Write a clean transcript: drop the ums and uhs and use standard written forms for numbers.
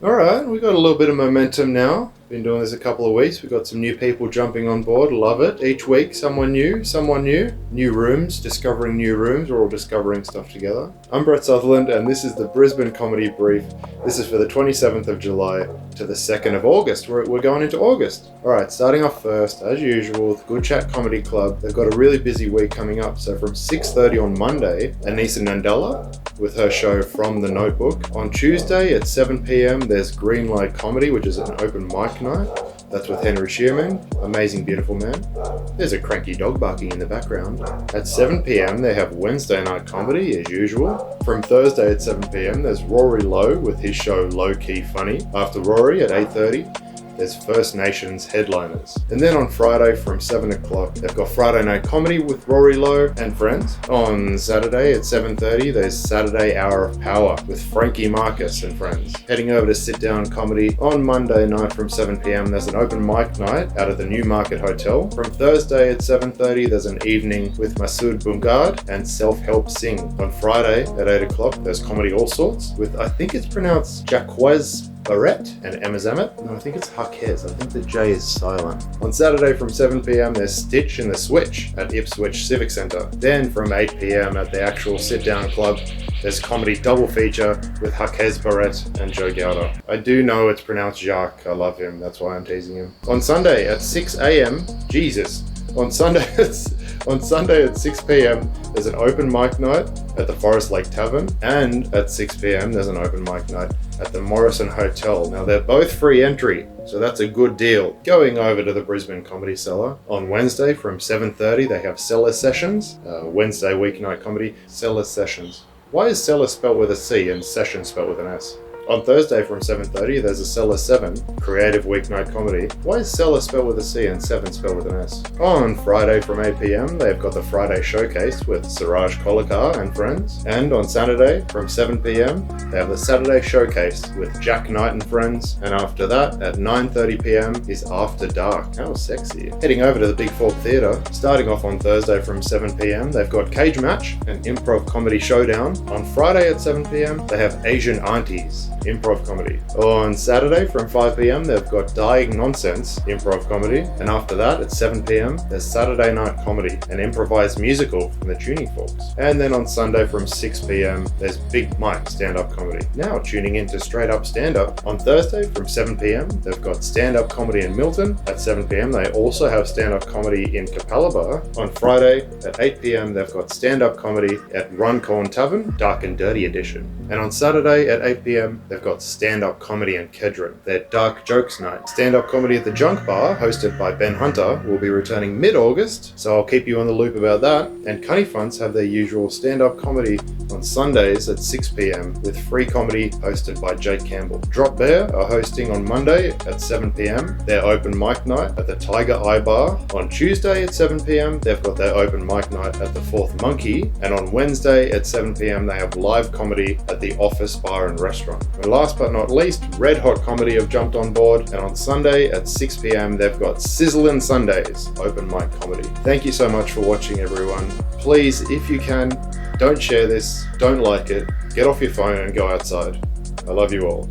Alright, we got a little bit of momentum now. Been doing this a couple of weeks. We've got some new people jumping on board. Love it. Each week, someone new. New rooms, discovering new rooms. We're all discovering stuff together. I'm Brett Sutherland, and this is the Brisbane Comedy Brief. This is for the 27th of July to the 2nd of August. We're going into August. Alright, starting off first, as usual, with Good Chat Comedy Club. They've got a really busy week coming up. So from 6:30 on Monday, Anissa Nandella with her show From the Notebook. On Tuesday at 7 p.m, there's Greenlight Comedy, which is an open mic night. That's with Henry Shearman, amazing, beautiful man. There's a cranky dog barking in the background. At 7 p.m, they have Wednesday night comedy, as usual. From Thursday at 7 p.m, there's Rory Lowe with his show Low Key Funny. After Rory at 8:30, there's First Nations headliners. And then on Friday from 7 o'clock, they've got Friday Night Comedy with Rory Lowe and friends. On Saturday at 7:30, there's Saturday Hour of Power with Frankie Marcus and friends. Heading over to Sit Down Comedy on Monday night from 7 p.m, there's an open mic night out at the Newmarket Hotel. From Thursday at 7:30, there's an evening with Masood Bungard and Self-Help Sing. On Friday at 8 o'clock, there's Comedy All Sorts with, I think it's pronounced Jacquez Barrett and Emma Zamet. No, I think it's Jaquez. I think the J is silent. On Saturday from 7 p.m, there's Stitch and the Switch at Ipswich Civic Centre. Then from 8 p.m. at the actual sit-down club, there's comedy double feature with Jaquez Barrett and Joe Gowder. I do know it's pronounced Jacques. I love him. That's why I'm teasing him. On Sunday at 6 a.m, Jesus. On Sunday at 6 p.m, there's an open mic night at the Forest Lake Tavern, and at 6 p.m, there's an open mic night at the Morrison Hotel. Now, they're both free entry, so that's a good deal. Going over to the Brisbane Comedy Cellar, on Wednesday from 7:30, they have Cellar Sessions, Wednesday weeknight comedy, Cellar Sessions. Why is Cellar spelled with a C and Session spelled with an S? On Thursday from 7:30, there's a Cellar 7, creative weeknight comedy. Why is Cellar spelled with a C and 7 spelled with an S? On Friday from 8 p.m, they've got the Friday Showcase with Siraj Kolakar and friends. And on Saturday from 7 p.m, they have the Saturday Showcase with Jack Knight and friends. And after that, at 9:30 p.m, is After Dark. How sexy. Heading over to the Big Fork Theatre, starting off on Thursday from 7 p.m, they've got Cage Match and Improv Comedy Showdown. On Friday at 7 p.m, they have Asian Aunties, improv comedy. On Saturday from 5 p.m, they've got Dying Nonsense, improv comedy. And after that, at 7 p.m, there's Saturday Night Comedy, an improvised musical from the Tuning Forks. And then on Sunday from 6 p.m, there's Big Mike, stand-up comedy. Now tuning into straight up stand-up. On Thursday from 7 p.m, they've got stand-up comedy in Milton. At 7 p.m, they also have stand-up comedy in Capalaba. On Friday at 8 p.m, they've got stand-up comedy at Runcorn Tavern, Dark and Dirty edition. And on Saturday at 8 p.m, they've got stand-up comedy in Kedron, their Dark Jokes Night. Stand-up comedy at the Junk Bar, hosted by Ben Hunter, will be returning mid-August, so I'll keep you on the loop about that. And Cunny Funds have their usual stand-up comedy on Sundays at 6 p.m, with free comedy hosted by Jake Campbell. Drop Bear are hosting on Monday at 7 p.m, their open mic night at the Tiger Eye Bar. On Tuesday at 7 p.m, they've got their open mic night at the Fourth Monkey. And on Wednesday at 7 p.m, they have live comedy at the Office Bar and Restaurant. And last but not least, Red Hot Comedy have jumped on board, and on Sunday at 6 p.m, they've got Sizzlin' Sundays, open mic comedy. Thank you so much for watching, everyone. Please, if you can, don't share this, don't like it, get off your phone and go outside. I love you all.